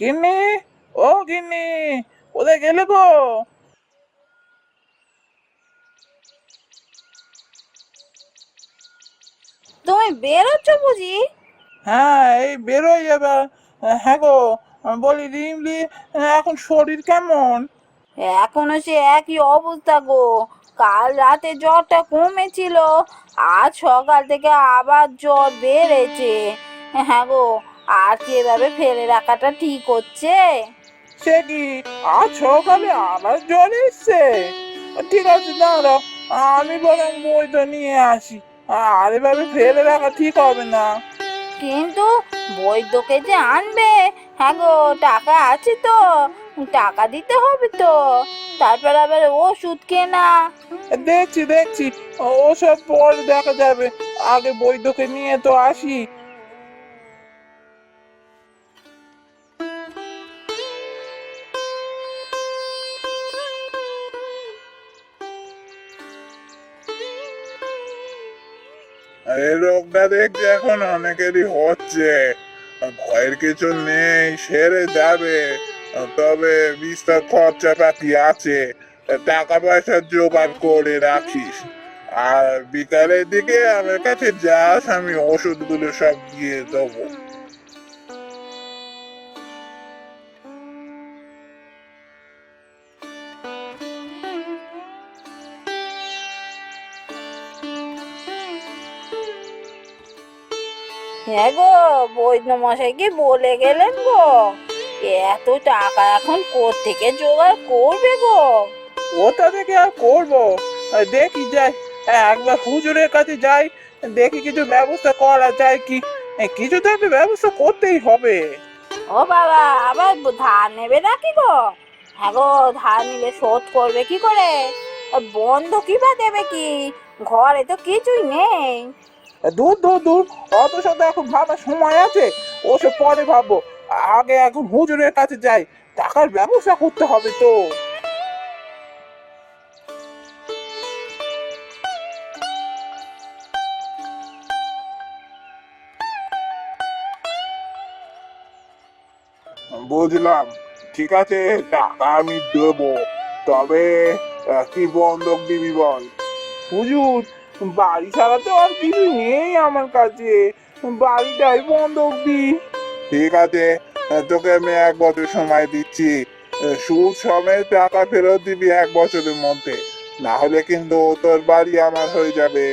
গিন্নি, ও গিন্নি, কোথায় গেলে গো? তুমি বেরোচ্ছ বুঝি? হ্যাঁ, এই বেরোই এবার। হ্যাঁ গো, বলি রিমলি, এখন শরীর কেমন? এখনো সে একই অবস্থা গো। কাল রাতে জ্বরটা কমেছিল, আজ সকাল থেকে আবার জ্বর বেড়েছে। হ্যাঁ গো, আর কি এভাবে ফেলে রাখাটা ঠিক হচ্ছে? সে কি, আজ সকালে আবার জ্বর এসছে? ঠিক আছে, দাঁড়াও, আমি বরং বইটা নিয়ে আসি। আর এভাবে ফেলে রাখা ঠিক হবে না। কিন্তু বৈদ্যকে যে আনবে, হ্যাঁ গো, টাকা আছে তো? টাকা দিতে হবে তো, তারপর আবার ওষুধ কেনা। দেখছি দেখছি, ওসব পরে দেখা যাবে। আগে বৈদ্যকে নিয়ে তো আসি। এই রোগটা দেখছি এখন অনেকেরই হচ্ছে। ভয়ের কিছু নেই, সেরে যাবে। তবে বিস্তর খরচাপাতি আছে। টাকা পয়সা জোগাড় করে রাখিস। আর বিকালের দিকে আমার কাছে যাস, আমি ওষুধগুলো সব দিয়ে দেবো। হ্যাঁ গো, বৈদ্য মশাই কি বলে গেলেন গো? এত টাকা এখন কোত্থেকে জোগাড় করবে গো? কোথা থেকে আর করবো? দেখি যাই, একবার হুজুরের কাছে যাই, দেখি কিছু ব্যবস্থা করা যায় কি। কিছু তো একটা ব্যবস্থা করতেই হবে। ও বাবা, আবার ধার নেবে নাকি গো? হ্যাঁ গো, ধার নিলে শোধ করবে কি করে? বন্ধ কিবা দেবে কি? ঘরে তো কিছুই নেই। দূর দূর দূর, অত শত এখন ভাবার সময় আছে? ওসব পরে ভাববো। আগে এখন হুজুরের কাছে যাই, টাকার ব্যবস্থা করতে হবে তো। বুঝলাম, ঠিক আছে, টাকা আমি দেবো। তবে কি বন্ধক দিবি বল? হুজুর, বাড়ি ছাড়া তো আর কিছু নেই আমার কাছে। বাড়িটাই বন্ধক দি। ঠিক আছে, তোকে আমি 1 বছর সময় দিচ্ছি। সুদ সমেত টাকা ফেরত দিবি 1 বছরের মধ্যে। না হলে কিন্তু তোর বাড়ি আমার হয়ে যাবে।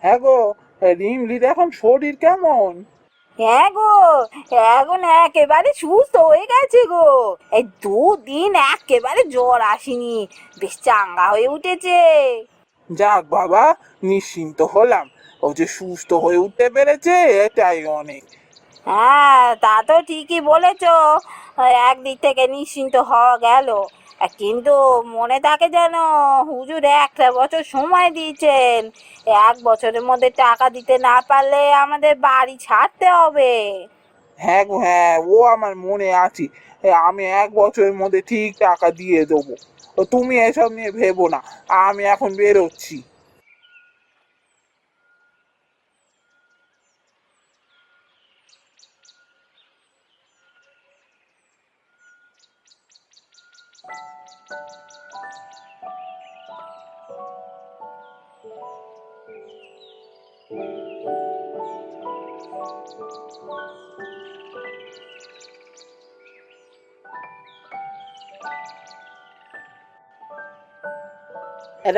হ্যাঁ গো, রিমলির এখন শরীর কেমন? হ্যাঁ গো, এখন একেবারে সুস্থ হয়ে গেছে গো। এই 2 দিন একেবারে জ্বর আসেনি, বেশ চাঙ্গা হয়ে উঠেছে। যাক বাবা, নিশ্চিন্ত হলাম। ও যে সুস্থ হয়ে উঠতে পেরেছে, এটাই অনেক। হ্যাঁ, তা তো ঠিকই বলেছ। একদিক থেকে নিশ্চিন্ত হওয়া গেল। কিন্তু মনে থাকে যেন, হুজুর একটা বছর সময় দিয়েছেন। 1 বছরের মধ্যে টাকা দিতে না পারলে আমাদের বাড়ি ছাড়তে হবে। হ্যাঁ গো, হ্যাঁ, ও আমার মনে আছে। আমি 1 বছরের মধ্যে ঠিক টাকা দিয়ে দেবো। তো তুমি এসব নিয়ে ভেবো না, আমি এখন বেরোচ্ছি।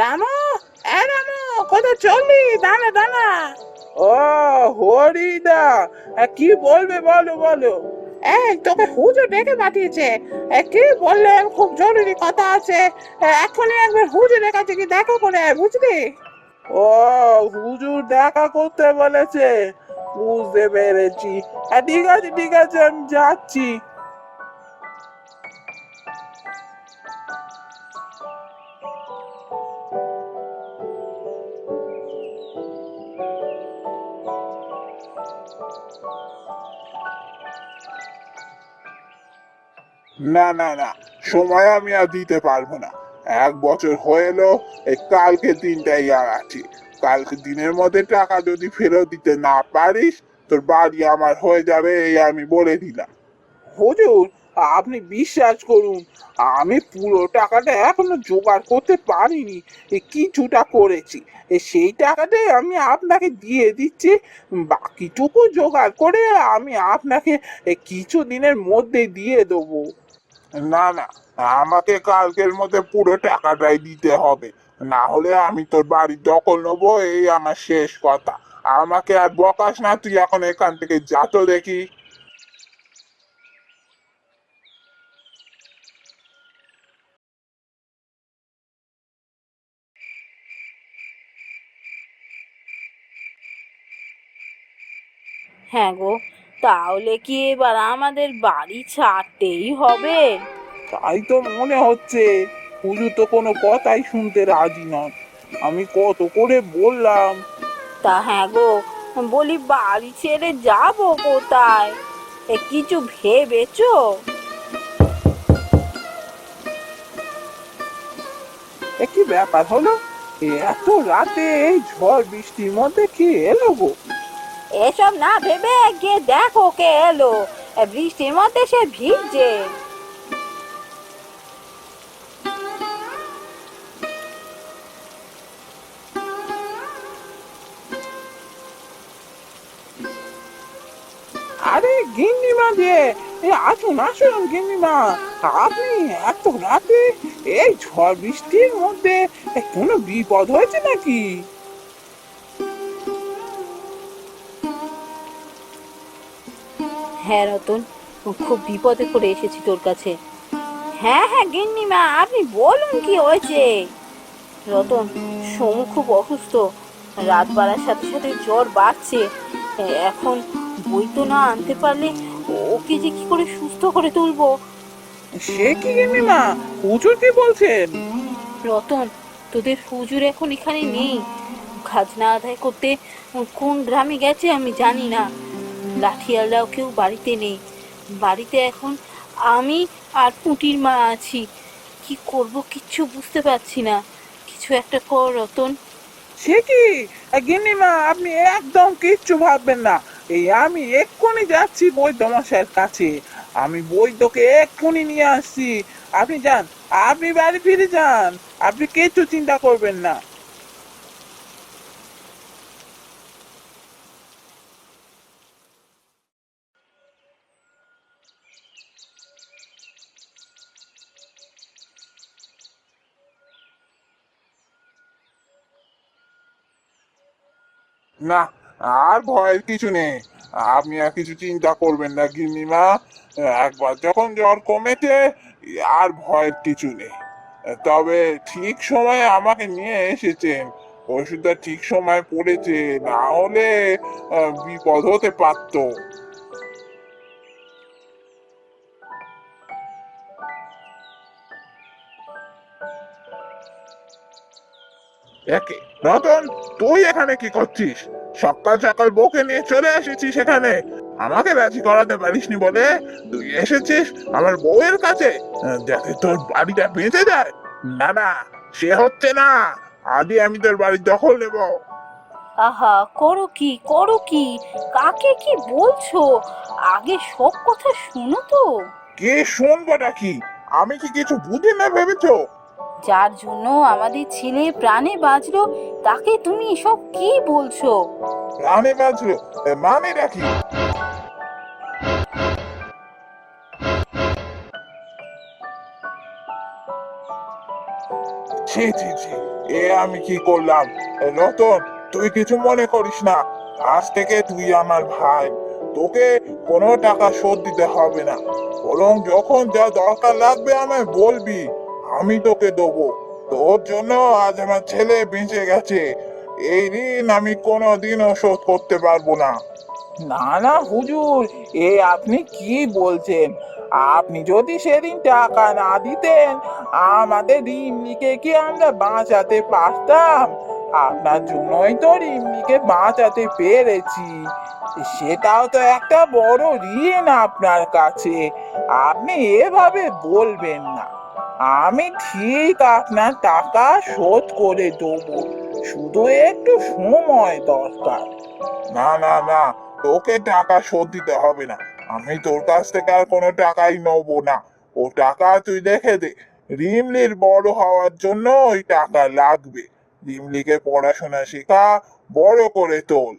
রামু, রামু, কোথায় চললি? দাঁড়া দাঁড়া। ও, হরিদা, কি বলবে বলো বলো। এই, তোকে হুজুর ডেকে পাঠিয়েছে। কি বললেন? খুব জরুরি কথা আছে। এখনই একবার হুজুরের কাছে কি দেখা করে আয়, বুঝলি? ও, হুজুর দেখা করতে বলেছে। বুঝতে পেরেছি। ঠিক আছে ঠিক আছে, আমি যাচ্ছি। না না না, সময় আমি আর দিতে পারবো না। 1 বছর হয়ে এলো, এই কালকে দিনটাই আর আছে। কালকে দিনের মধ্যে টাকা যদি ফেরত দিতে না পারিস, তোর বাড়ি আমার হয়ে যাবে, এই আমি বলে দিলাম। হুজুর, আপনি বিশ্বাস করুন, আমি পুরো টাকাটা এখনো জোগাড় করতে পারিনি। কিছুটা করেছি, সেই টাকাটাই আমি আপনাকে দিয়ে দিচ্ছি। বাকিটুকু জোগাড় করে আমি আপনাকে কিছু দিনের মধ্যে দিয়ে দেবো। না না, আমাকে কালকের মধ্যে পুরো টাকাটাই দিতে হবে, না হলে আমি তোর বাড়ি দখল নেবো, এই আমার শেষ কথা। আমাকে আর বকাস না, তুই এখন এখান থেকে যা তো দেখি। হ্যাঁ গো, তাহলে কি এবার আমাদের বাড়ি ছাড়তেই হবে? তাই তো মনে হচ্ছে। হুজুর তো কোনো কথাই শুনতে রাজি নন। আমি কত করে বললাম। তা হ্যাঁ গো, বলি বাড়ি ছেড়ে যাবো কোথায়? কিছু ভেবেছো? কি ব্যাপার হলো? এত রাতে এই ঝড় বৃষ্টির মধ্যে কি এলো গো? এসব না ভেবে গিয়ে দেখো কে এলো। বৃষ্টির মধ্যে সে ভিজছে। আরে গিন্নিমা যে, আসুন আসুন গিন্নিমা। আপনি এত রাতে এই ঝড় বৃষ্টির মধ্যে কোনো বিপদ হয়েছে নাকি? হ্যাঁ রতন, খুব বিপদে পড়ে এসেছি তোর কাছে। হ্যাঁ হ্যাঁ গিন্নিমা, আপনি বলুন কি হয়েছে। রতন, সমু খুব অসুস্থ। রাত বাড়ার সাথে সাথে জ্বর বাড়ছে। এখন বই তো না আনতে পারলে ওকে যে কি করে সুস্থ করে তুলবো। সে কি গিন্নিমা, হুজুর কি বলছেন? রতন, তোদের হুজুর এখন এখানে নেই। খাজনা আদায় করতে কোন গ্রামে গেছে আমি জানি না। লাঠিয়ালরাও কেউ বাড়িতে নেই। বাড়িতে এখন আমি আর পুঁটির মা আছি। কি করব কিচ্ছু বুঝতে পারছি না। কিছু একটা কর রতন। সে কি গিন্নিমা, আপনি একদম কিচ্ছু ভাববেন না। আমি এক্ষুনি যাচ্ছি বৈদ্যমশাইয়ের কাছে। আমি বৈদ্যকে এক্ষুনি নিয়ে আসছি। আপনি যান, আপনি বাড়ি ফিরে যান। আপনি কিচ্ছু চিন্তা করবেন না। না, আর ভয়ের কিছু নেই। আপনি আর কিছু চিন্তা করবেন না গিন্নিমা। একবার যখন জ্বর কমেছে, আর ভয়ের কিছু নেই। তবে ঠিক সময়ে আমাকে নিয়ে এসেছেন, ওষুধটা ঠিক সময় পড়েছে, না হলে বিপদ হতে পারতো। একে রতন, তুই এখানে কি করছিস? সকাল সকাল বউকে নিয়ে চলে এসেছিস এখানে, আমাকে রাজি করাতে পারিসনি বলে তুই এসেছিস আমার বউয়ের কাছে, যাতে তোর বাড়িটা বেঁচে যায়। না না, সে হচ্ছে না। আজই আমি তোর বাড়ির দখল নেব। আহা, করো কি করো কি? কাকে কি বলছো? আগে সব কথা শোনো তো। কে শুনবোটা কি? আমি কি কিছু বুঝি না ভেবেছো? যার জন্য আমাদের ছেলে প্রাণে বাঁচলো, তাকে তুমি এসব কি বলছো? প্রাণে বাঁচলো, মানে রাখি। ছি ছি ছি, এ আমি কি করলাম? রতন, তুই কিছু মনে করিস না। আজ থেকে তুই আমার ভাই। তোকে কোনো টাকা শোধ দিতে হবে না, বরং যখন যা দরকার লাগবে আমায় বলবি, আমি তোকে দেবো। তোর জন্য আজ আমার ছেলে বেঁচে গেছে, এই ঋণ আমি কোনোদিনও শোধ করতে পারবো না। না না হুজুর, আপনি কি বলছেন? আপনি যদি সেদিন টাকা না দিতেন, আমাদের ঋণ নিকে কি আমরা বাঁচাতে পারতাম? আপনার জন্যই তো রিম্মিকে বাঁচাতে পেরেছি। সেটাও তো একটা বড় ঋণ আপনার কাছে। আপনি এভাবে বলবেন না। আমি ঠিক আপনার টাকা শোধ করে দেবো, শুধু একটু সময় দরকার। না না না, তোকে টাকা শোধ দিতে হবে না। আমি তোর কাছ থেকে আর কোনো টাকাই নেবো না। ও টাকা তুই রেখে দে। রিমলির বড় হওয়ার জন্য ওই টাকা লাগবে। রিমলিকে পড়াশোনা শেখা, বড় করে তোল।